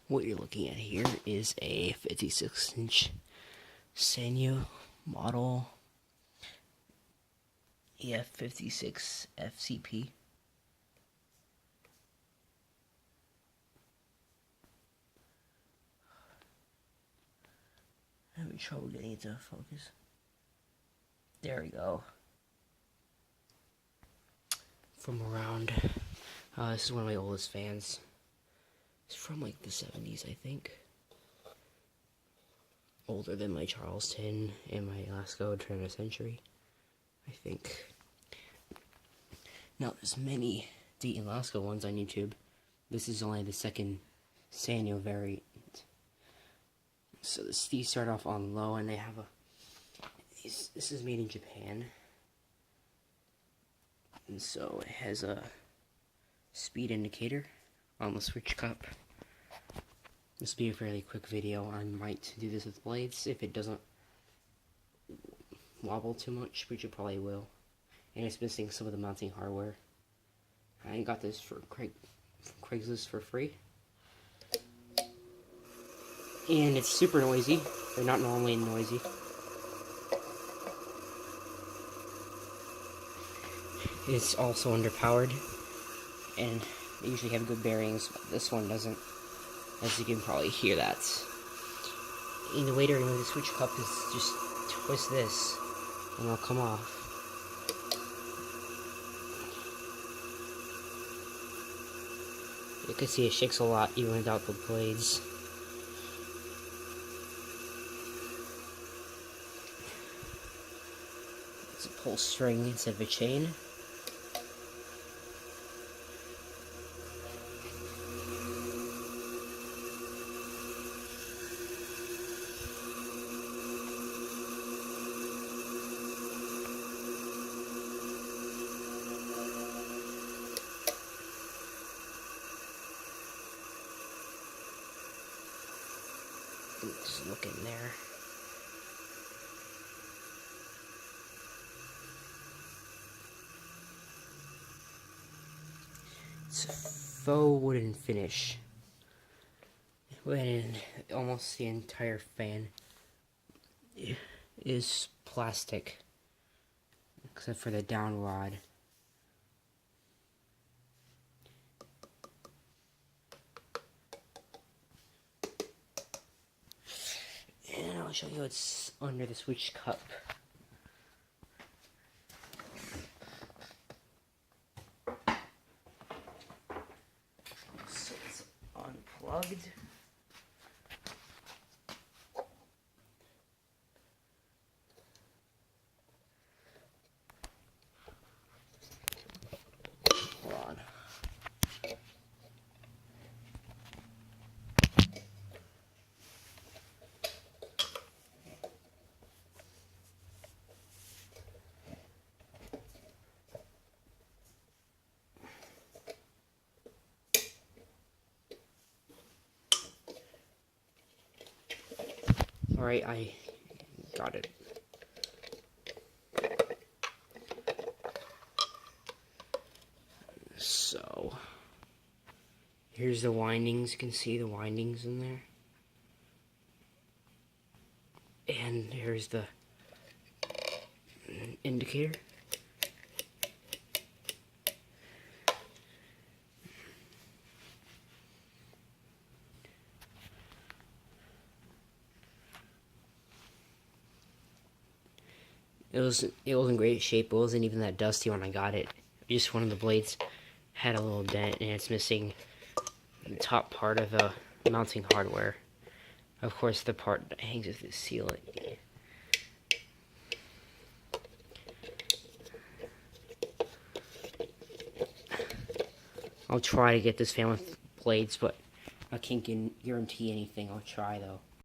What you're looking at here is a 56-inch Sanyo model EF-56FCP. Having trouble getting it to focus. There we go. From around, this is one of my oldest fans. It's from like the 70s, I think. Older than my Charleston and my Lasco turn of the century, I think. Now, there's many Dayton Lasco ones on YouTube. This is only the second Sanyo variant. So these start off on low, and they have a... This is made in Japan. And so it has a speed indicator on the switch cup. This will be a fairly quick video. I might do this with blades if it doesn't wobble too much, which it probably will. And it's missing some of the mounting hardware. I got this from Craigslist for free. And it's super noisy. They're not normally noisy. It's also underpowered. And they usually have good bearings, but this one doesn't. As you can probably hear that. And the way to remove the switch cup is just twist this, and it'll come off. You can see it shakes a lot even without the blades. It's a pull string instead of a chain. Just look in there. It's a faux wooden finish. When almost the entire fan is plastic, except for the down rod. And I'll show you what's under the switch cup. So it's unplugged. Hold on. Alright, I got it. So, here's the windings. You can see the windings in there. And here's the indicator. It was in great shape. It wasn't even that dusty when I got it. Just one of the blades had a little dent, and it's missing the top part of the mounting hardware. Of course, the part that hangs with the ceiling. I'll try to get this fan with blades, but I can't guarantee anything. I'll try though.